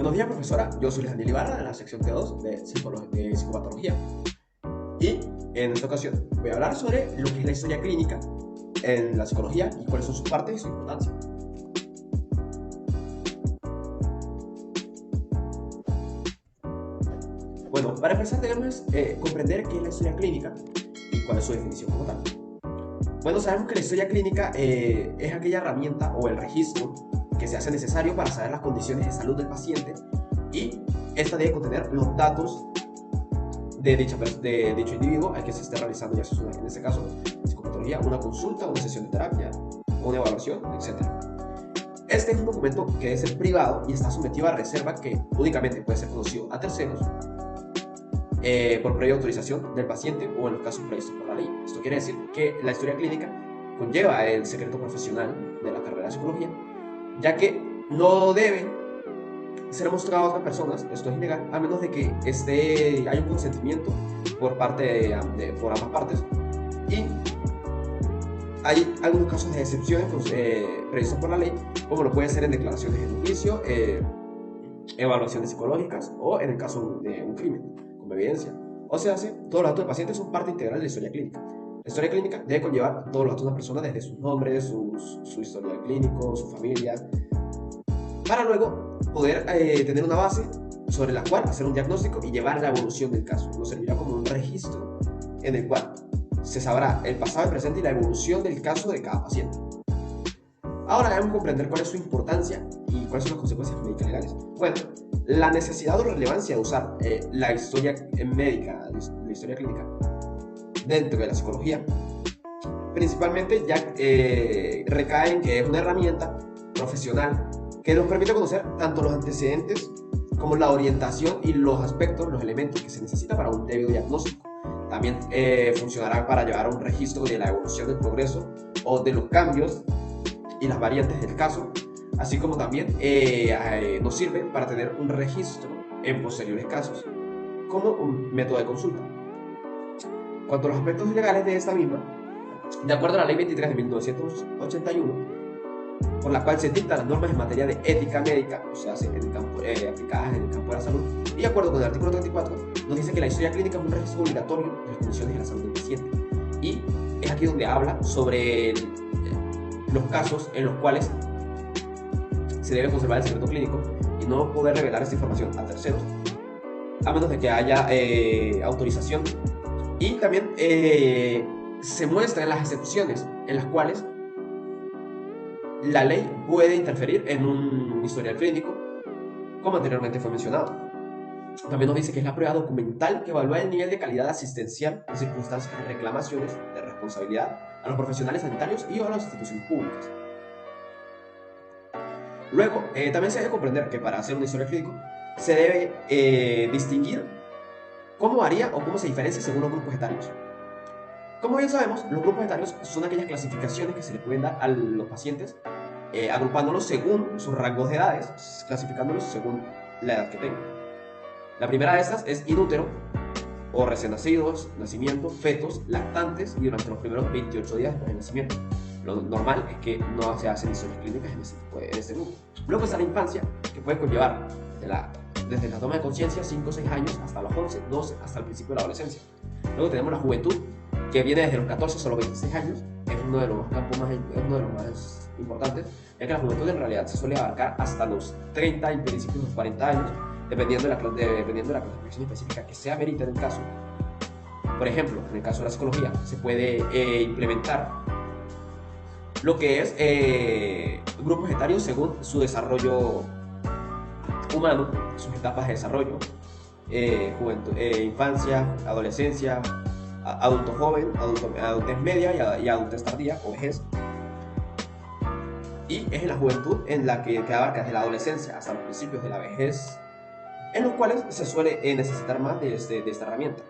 Buenos días, profesora. Yo soy Daniel Ibarra de la sección T2 de psicopatología. Y en esta ocasión voy a hablar sobre lo que es la historia clínica en la psicología y cuáles son sus partes y su importancia. Bueno, para empezar debemos comprender qué es la historia clínica y cuál es su definición como tal. Bueno, sabemos que la historia clínica es aquella herramienta o el registro que se hace necesario para saber las condiciones de salud del paciente, y esta debe contener los datos de dicho individuo al que se esté realizando, ya sea en este caso psicopatología, una consulta, una sesión de terapia, una evaluación, etc. Este es un documento que debe ser privado y está sometido a reserva que únicamente puede ser conocido a terceros por previa autorización del paciente o en los casos previstos por la ley. Esto quiere decir que la historia clínica conlleva el secreto profesional de la carrera de psicología, ya que no debe ser mostrado a otras personas, esto es ilegal, a menos de que hay un consentimiento por ambas partes, y hay algunos casos de excepción previstos por la ley, como lo puede ser en declaraciones en un juicio, evaluaciones psicológicas o en el caso de un crimen, como evidencia. O sea, todos los datos del paciente son parte integral de la historia clínica. La historia clínica debe conllevar todos los datos de una persona, desde sus nombres, su historial clínico, su familia, para luego poder tener una base sobre la cual hacer un diagnóstico y llevar la evolución del caso. Nos servirá como un registro en el cual se sabrá el pasado, el presente y la evolución del caso de cada paciente. Ahora debemos comprender cuál es su importancia y cuáles son las consecuencias médicas legales. Bueno, la necesidad o relevancia de usar la historia médica, la historia clínica, dentro de la psicología, principalmente ya recae en que es una herramienta profesional que nos permite conocer tanto los antecedentes como la orientación y los aspectos, los elementos que se necesitan para un debido diagnóstico. También funcionará para llevar un registro de la evolución del progreso o de los cambios y las variantes del caso, así como también nos sirve para tener un registro en posteriores casos como un método de consulta. Cuanto a los aspectos legales de esta misma, de acuerdo a la Ley 23 de 1981, por la cual se dictan las normas en materia de ética médica, o sea, aplicadas en el campo de la salud, y de acuerdo con el artículo 34, nos dice que la historia clínica es un registro obligatorio de las condiciones de la salud del paciente. Y es aquí donde habla sobre los casos en los cuales se debe conservar el secreto clínico y no poder revelar esta información a terceros, a menos de que haya autorización. Y también se muestran las excepciones en las cuales la ley puede interferir en un historial clínico, como anteriormente fue mencionado. También nos dice que es la prueba documental que evalúa el nivel de calidad asistencial en circunstancias de reclamaciones de responsabilidad a los profesionales sanitarios y a las instituciones públicas. Luego, también se debe comprender que para hacer un historial clínico se debe distinguir cómo varía o cómo se diferencia según los grupos etarios. Como bien sabemos, los grupos etarios son aquellas clasificaciones que se le pueden dar a los pacientes, agrupándolos según sus rangos de edades, clasificándolos según la edad que tengan. La primera de estas es inútero, o recién nacidos, nacimiento, fetos, lactantes y durante los primeros 28 días después del nacimiento. Lo normal es que no se hacen historias clínicas en este grupo. Luego está la infancia, que puede conllevar desde la toma de conciencia, 5 o 6 años, hasta los 11, 12, hasta el principio de la adolescencia. Luego tenemos la juventud, que viene desde los 14 hasta los 26 años, es uno de los campos más importantes, ya que la juventud en realidad se suele abarcar hasta los 30 y principios de los 40 años, dependiendo de la clasificación específica que sea merita en el caso. Por ejemplo, en el caso de la psicología, se puede implementar lo que es grupos etarios según su desarrollo humano, sus etapas de desarrollo, infancia, adolescencia, adulto joven, adultez media y adultez tardía o vejez. Y es en la juventud en la que abarca desde la adolescencia hasta los principios de la vejez, en los cuales se suele necesitar más de esta herramienta.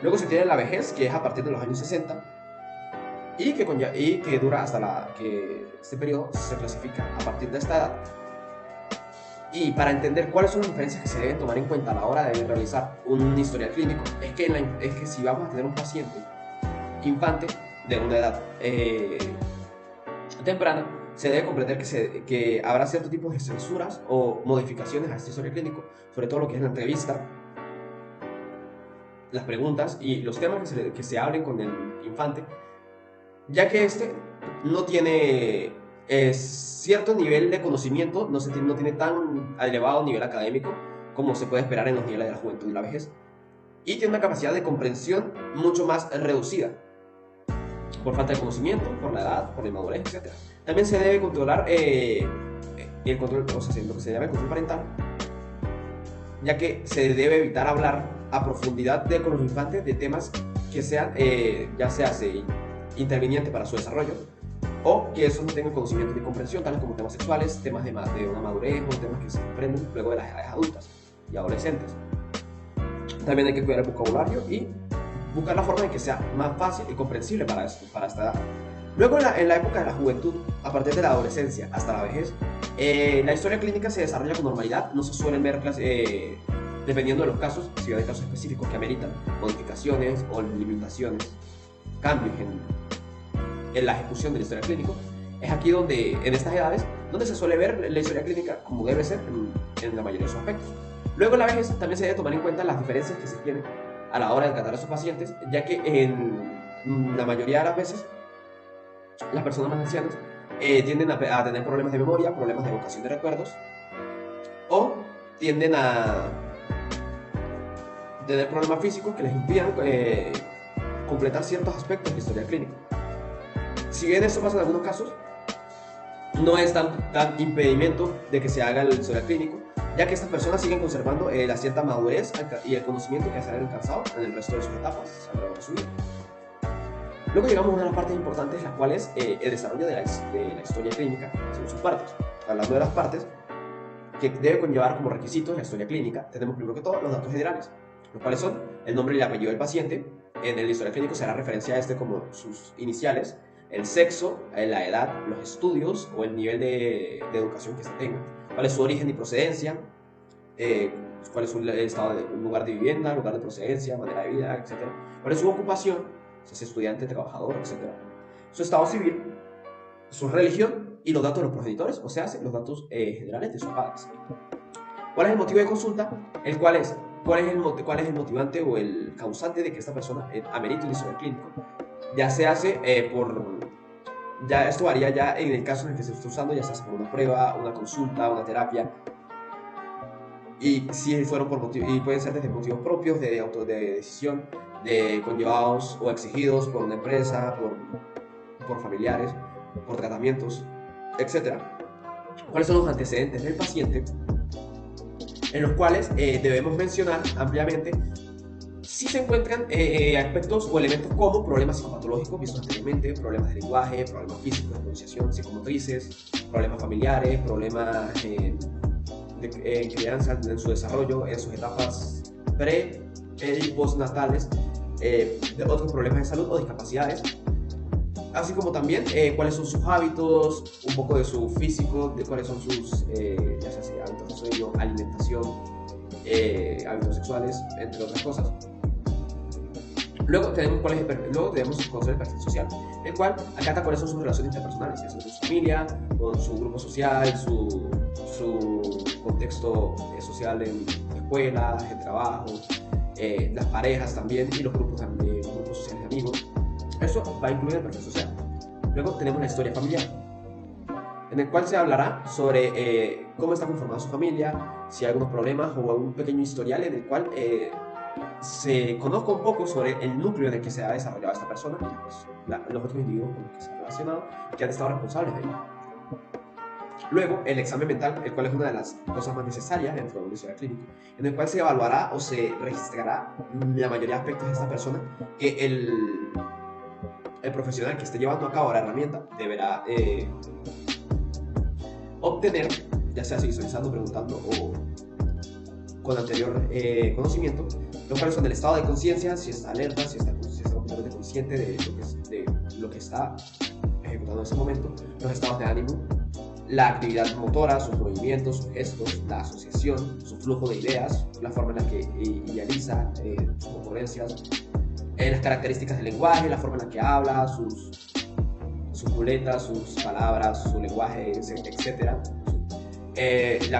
Luego se tiene la vejez, que es a partir de los años 60 y que dura hasta que este periodo se clasifica a partir de esta edad. Y para entender cuáles son las diferencias que se deben tomar en cuenta a la hora de realizar un historial clínico, es que si vamos a tener un paciente infante de una edad temprana, se debe comprender que habrá cierto tipo de censuras o modificaciones a este historial clínico, sobre todo lo que es la entrevista, las preguntas y los temas que se hablen con el infante, ya que este no tiene cierto nivel de conocimiento, no tiene tan elevado nivel académico como se puede esperar en los niveles de la juventud y la vejez, y tiene una capacidad de comprensión mucho más reducida, por falta de conocimiento, por la edad, por la inmadurez, etc. También se debe controlar el control, o sea, lo que se llama el control parental, ya que se debe evitar hablar a profundidad con los infantes de temas que sean, ya sea intervinientes para su desarrollo, o que esos no tengan conocimiento ni comprensión, tales como temas sexuales, temas de una madurez o temas que se aprenden luego de las edades adultas y adolescentes. También hay que cuidar el vocabulario y buscar la forma de que sea más fácil y comprensible para esta edad. Luego, en la época de la juventud, a partir de la adolescencia hasta la vejez, la historia clínica se desarrolla con normalidad. No se suelen ver, dependiendo de los casos, si hay casos específicos que ameritan modificaciones o limitaciones, cambios en la ejecución de la historia clínica. Es aquí donde, en estas edades, donde se suele ver la historia clínica como debe ser en la mayoría de sus aspectos. Luego, en la vejez también se debe tomar en cuenta las diferencias que se tienen a la hora de tratar a sus pacientes, ya que en la mayoría de las veces las personas más ancianas tienden a tener problemas de memoria, problemas de evocación de recuerdos, o tienden a tener problemas físicos que les impidan completar ciertos aspectos de la historia clínica. Si bien esto pasa en algunos casos, no es tan impedimento de que se haga el historial clínico, ya que estas personas siguen conservando la cierta madurez y el conocimiento que se han alcanzado en el resto de sus etapas a lo largo de su vida. Luego llegamos a una de las partes importantes, las cuales el desarrollo de la historia clínica, según sus partes. Hablando de las partes que debe conllevar como requisitos la historia clínica, tenemos primero que todo los datos generales, los cuales son el nombre y el apellido del paciente. En el historial clínico se hará referencia a este como sus iniciales, el sexo, la edad, los estudios o el nivel de educación que se tenga, cuál es su origen y procedencia, cuál es el estado de lugar de vivienda, lugar de procedencia, manera de vida, etc. Cuál es su ocupación, si es estudiante, trabajador, etc. Su estado civil, su religión y los datos de los progenitores, o sea, los datos generales de sus padres. ¿Cuál es el motivo de consulta? ¿Cuál es el motivante o el causante de que esta persona amerite un historial clínico? Ya se hace esto varía ya en el caso en el que se está usando, ya se hace por una prueba, una consulta, una terapia, y si fueron y pueden ser desde motivos propios, de decisión, de conllevados o exigidos por una empresa, por familiares, por tratamientos, etc. ¿Cuáles son los antecedentes del paciente? En los cuales debemos mencionar ampliamente si se encuentran aspectos o elementos como problemas psicopatológicos vistos anteriormente, problemas de lenguaje, problemas físicos de pronunciación, psicomotrices, problemas familiares, problemas de crianza, en su desarrollo, en sus etapas pre y postnatales, de otros problemas de salud o discapacidades, así como también cuáles son sus hábitos, un poco de su físico, de cuáles son sus ya sea hábitos de sueño, alimentación, hábitos sexuales, entre otras cosas. Luego tenemos conocer el perfil social, el cual acata cuáles son sus relaciones interpersonales, con su familia, con su grupo social, su contexto social en escuelas, en trabajo, las parejas también y los grupos sociales de amigos. Eso va a incluir el perfil social. Luego tenemos la historia familiar, en el cual se hablará sobre cómo está conformada su familia, si hay algunos problemas o un pequeño historial en el cual se conozca un poco sobre el núcleo en el que se ha desarrollado esta persona y pues, los otros individuos con los que se ha relacionado y que han estado responsables de ello. Luego, el examen mental, el cual es una de las cosas más necesarias dentro de una historia clínica, en el cual se evaluará o se registrará la mayoría de aspectos de esta persona que el profesional que esté llevando a cabo la herramienta deberá obtener, ya sea visualizando, preguntando o con anterior conocimiento, los cuales son el estado de conciencia, si está alerta, si está completamente consciente de lo que está ejecutando en ese momento, los estados de ánimo, la actividad motora, sus movimientos, sus gestos, la asociación, su flujo de ideas, la forma en la que idealiza sus ocurrencias, las características del lenguaje, la forma en la que habla, sus sus muletas, sus palabras, su lenguaje, etc. El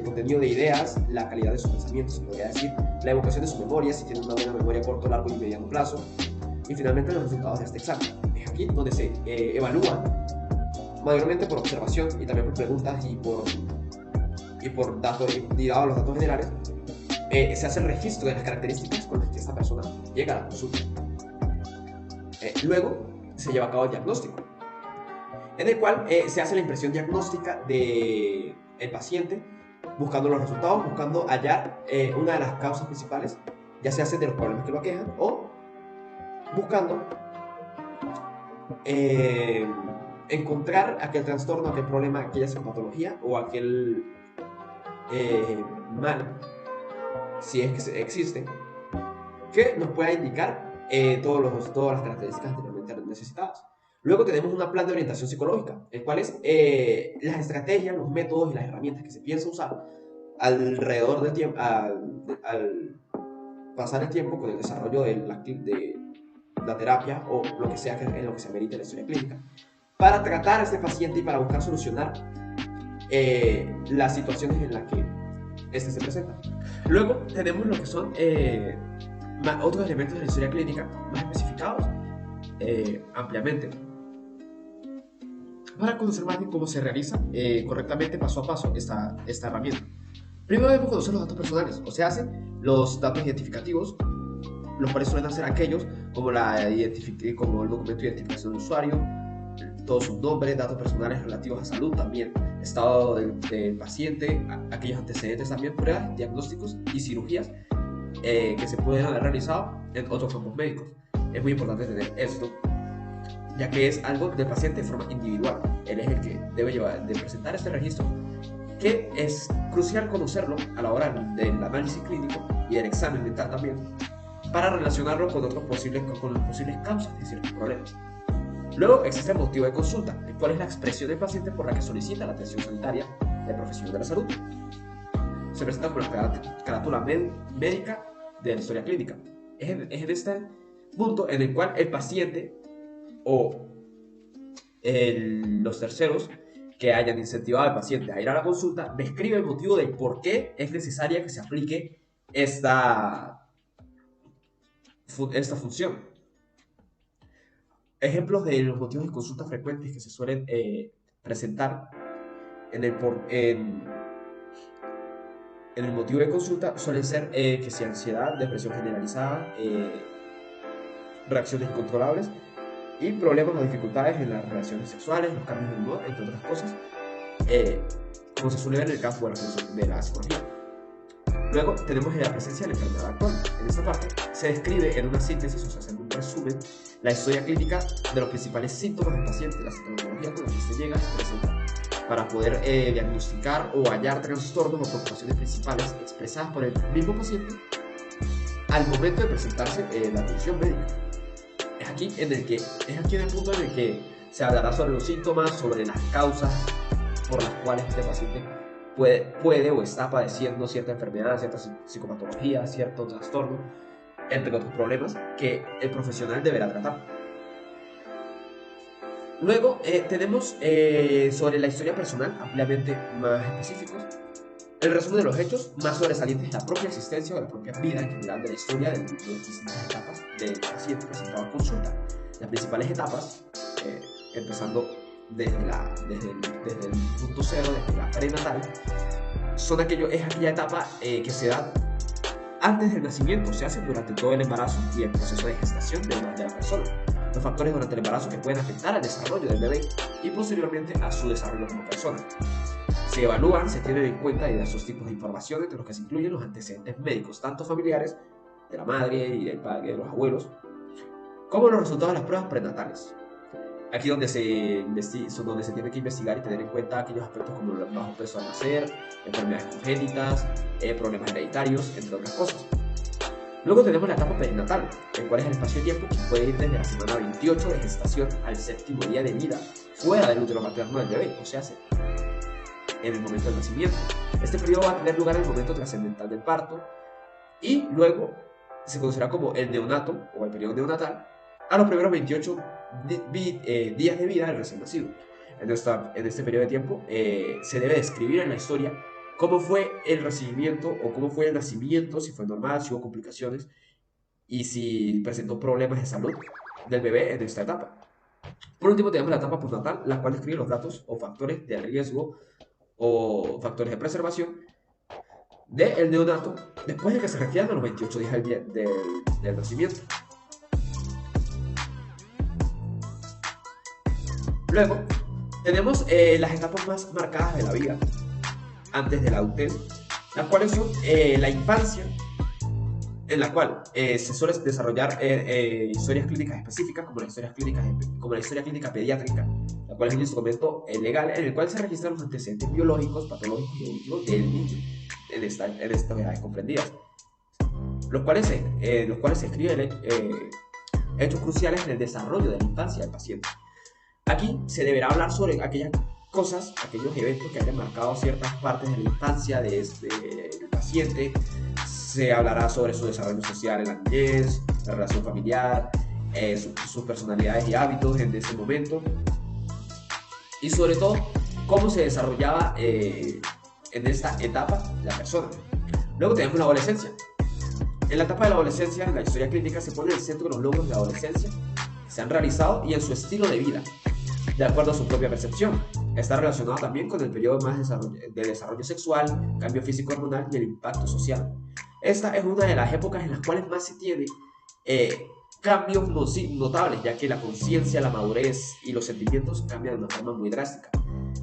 contenido de ideas, la calidad de sus pensamientos, se podría decir, la evocación de su memoria, si tiene una buena memoria a corto, largo y mediano plazo, y finalmente los resultados de este examen. Es aquí donde se evalúa mayormente por observación y también por preguntas y por datos, y dados los datos generales, se hace el registro de las características con las que esta persona llega a la consulta. Luego se lleva a cabo el diagnóstico, en el cual se hace la impresión diagnóstica del paciente, buscando los resultados, buscando hallar una de las causas principales, ya sea de los problemas que lo aquejan, o buscando encontrar aquel trastorno, aquel problema, aquella sintomatología o aquel mal, si es que existe, que nos pueda indicar todas las características anteriormente necesitadas. Luego tenemos un plan de orientación psicológica, el cual es las estrategias, los métodos y las herramientas que se piensa usar alrededor del tiempo, al pasar el tiempo con el desarrollo de la terapia o lo que sea en lo que se amerite la historia clínica, para tratar a este paciente y para buscar solucionar las situaciones en las que este se presenta. Luego tenemos lo que son otros elementos de la historia clínica más especificados ampliamente, para conocer más bien cómo se realiza correctamente paso a paso esta herramienta. Primero debemos conocer los datos personales, o sea, los datos identificativos, los cuales suelen ser aquellos como como el documento de identificación del usuario, todos sus nombres, datos personales relativos a salud también, estado del paciente, aquellos antecedentes también, pruebas, diagnósticos y cirugías que se pueden haber realizado en otros campos médicos. Es muy importante tener esto, ya que es algo del paciente de forma individual. Él es el que debe de presentar este registro, que es crucial conocerlo a la hora del análisis clínico y del examen mental también, para relacionarlo con las posibles causas de ciertos problemas. Luego existe el motivo de consulta, el cual es la expresión del paciente por la que solicita la atención sanitaria del profesional de la salud. Se presenta por la carátula médica de la historia clínica. Es en este punto en el cual el paciente o los terceros que hayan incentivado al paciente a ir a la consulta describe el motivo de por qué es necesaria que se aplique esta función. Ejemplos de los motivos de consulta frecuentes que se suelen presentar en el motivo de consulta suelen ser que sea ansiedad, depresión generalizada, reacciones incontrolables y problemas o dificultades en las relaciones sexuales, los cambios de humor, entre otras cosas, como se suele ver en el campo de la psicología. Luego tenemos la presencia de la enfermedad actual. En esta parte se describe en una síntesis, o sea, en un resumen, la historia clínica de los principales síntomas del paciente, la sintomatología con la que se llega a presentar, para poder diagnosticar o hallar trastornos o preocupaciones principales expresadas por el mismo paciente al momento de presentarse la atención médica. Es aquí en el punto en el que se hablará sobre los síntomas, sobre las causas por las cuales este paciente puede o está padeciendo cierta enfermedad, cierta psicopatología, cierto trastorno, entre otros problemas que el profesional deberá tratar. Luego tenemos sobre la historia personal, ampliamente más específicos, el resumen de los hechos más sobresalientes de la propia existencia o de la propia vida en general de la historia de las distintas etapas del paciente presentado a consulta. Las principales etapas, empezando desde el punto cero, desde la prenatal, es aquella etapa que se da antes del nacimiento, se hace durante todo el embarazo y el proceso de gestación de la persona. Los factores durante el embarazo que pueden afectar al desarrollo del bebé y posteriormente a su desarrollo como persona. Se evalúan, se tienen en cuenta diversos tipos de información, entre los que se incluyen los antecedentes médicos, tanto familiares, de la madre y del padre, de los abuelos, como los resultados de las pruebas prenatales. Aquí donde se tiene que investigar y tener en cuenta aquellos aspectos como el bajo peso al nacer, enfermedades congénitas, problemas hereditarios, entre otras cosas. Luego tenemos la etapa perinatal, el cual es el espacio de tiempo que puede ir desde la semana 28 de gestación al séptimo día de vida, fuera del útero materno del bebé, o sea, en el momento del nacimiento. Este periodo va a tener lugar en el momento trascendental del parto y luego se conocerá como el neonato o el periodo neonatal, a los primeros 28 días de vida del recién nacido. En este periodo de tiempo se debe describir en la historia cómo fue el recibimiento o cómo fue el nacimiento, si fue normal, si hubo complicaciones y si presentó problemas de salud del bebé en esta etapa. Por último, tenemos la etapa postnatal, la cual describe los datos o factores de riesgo o factores de preservación del neonato después de que se refieran a los 28 días del nacimiento. Luego, tenemos las etapas más marcadas de la vida antes de la adultez, las cuales son la infancia, en la cual se suelen desarrollar historias clínicas específicas, como la historia clínica pediátrica, la cual es un instrumento legal en el cual se registran los antecedentes biológicos, patológicos y evolutivos del niño en estas edades comprendidas, los cuales se escriben hechos cruciales en el desarrollo de la infancia del paciente. Aquí se deberá hablar sobre aquellas cosas, aquellos eventos que hayan marcado ciertas partes de la infancia del paciente. Se hablará sobre su desarrollo social en la niñez, la relación familiar, sus personalidades y hábitos en ese momento, y sobre todo cómo se desarrollaba en esta etapa la persona. Luego tenemos la adolescencia. En la etapa de la adolescencia, en la historia clínica se pone en el centro los logros de la adolescencia que se han realizado y en su estilo de vida, de acuerdo a su propia percepción. Está relacionado también con el periodo más de desarrollo sexual, cambio físico hormonal y el impacto social. Esta es una de las épocas en las cuales más se tiene cambios notables, ya que la conciencia, la madurez y los sentimientos cambian de una forma muy drástica.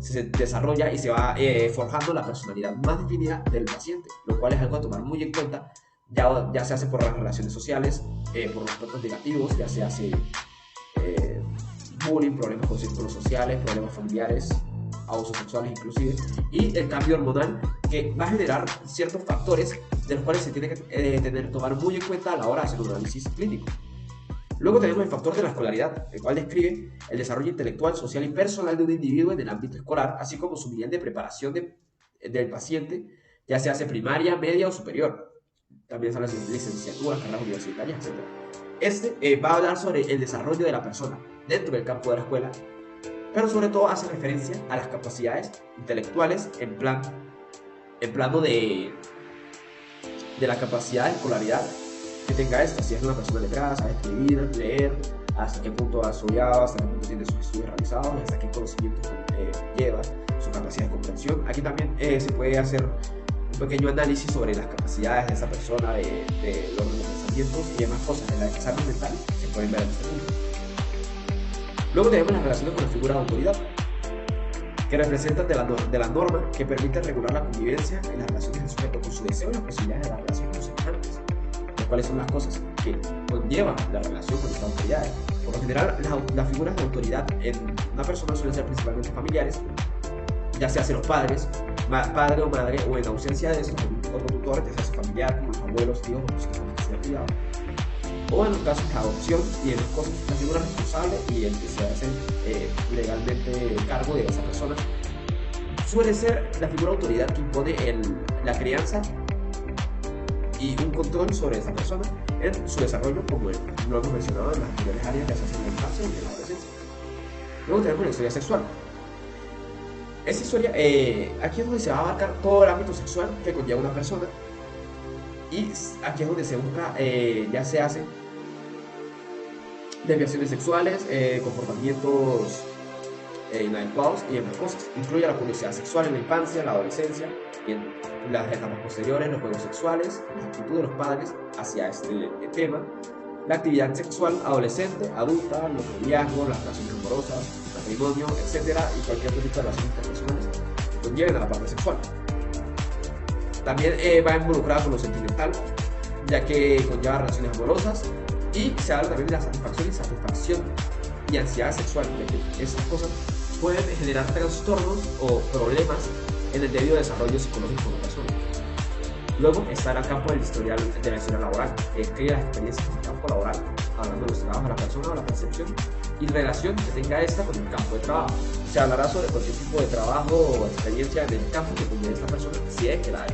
Se desarrolla y se va forjando la personalidad más definida del paciente, lo cual es algo a tomar muy en cuenta. Ya se hace por las relaciones sociales, por los aspectos negativos, ya se hace bullying, problemas con círculos sociales, problemas familiares, abusos sexuales inclusive, y el cambio hormonal que va a generar ciertos factores de los cuales se tiene que tomar muy en cuenta a la hora de hacer un análisis clínico. Luego tenemos el factor de la escolaridad, el cual describe el desarrollo intelectual, social y personal de un individuo en el ámbito escolar, así como su nivel de preparación del paciente, ya se hace primaria, media o superior. También son las licenciaturas, carreras universitarias, etc. Va a hablar sobre el desarrollo de la persona dentro del campo de la escuela, pero sobre todo hace referencia a las capacidades intelectuales en plano de la capacidad de escolaridad que tenga esta. Si es una persona letrada, sabe escribir, leer, hasta qué punto ha estudiado, hasta qué punto tiene sus estudios realizados y hasta qué conocimientos lleva, su capacidad de comprensión. Aquí también se puede hacer un pequeño análisis sobre las capacidades de esa persona, de los pensamientos y demás cosas en las exámenes mentales se pueden ver en este punto. Luego tenemos las relaciones con la figura de autoridad, que representan de la norma que permite regular la convivencia en las relaciones del sujeto con su deseo y las posibilidades de la relación con los semejantes. ¿Cuáles son las cosas que conllevan la relación con estas autoridades? Por lo general, las figuras de autoridad en una persona suelen ser principalmente familiares, ya sea los padres, padre o madre, o en ausencia de estos, otro tutor, ya sea su familiar, como los abuelos, tíos o los que se han criado. O en los casos de adopción y en los casos la figura responsable y el que se hace legalmente cargo de esa persona suele ser la figura de autoridad que impone la crianza y un control sobre esa persona en su desarrollo, como lo hemos mencionado en las anteriores áreas, ya sea en la infancia y en la adolescencia. Luego tenemos la historia sexual. Esta historia, aquí es donde se va a abarcar todo el ámbito sexual que conlleva una persona, y aquí es donde se busca, ya se hacen desviaciones sexuales, comportamientos inadecuados y demás cosas. Incluye la curiosidad sexual en la infancia, la adolescencia y en las etapas posteriores, los juegos sexuales, la actitud de los padres hacia este tema, la actividad sexual adolescente, adulta, los noviazgos, las relaciones amorosas, matrimonio, etc. y cualquier otro tipo de relaciones interpersonales que conlleven a la parte sexual. También va involucrada con lo sentimental, ya que conlleva relaciones amorosas, y se habla también de la satisfacción y insatisfacción y ansiedad sexual, ya que estas cosas pueden generar trastornos o problemas en el debido desarrollo psicológico de la persona. Luego está el campo del historial de la historia laboral, que describe las experiencias en el campo laboral, hablando de los trabajos de la persona o la percepción y relación que tenga esta con el campo de trabajo. Se hablará sobre cualquier tipo de trabajo o experiencia en el campo que conlleve esta persona, si es que la hay.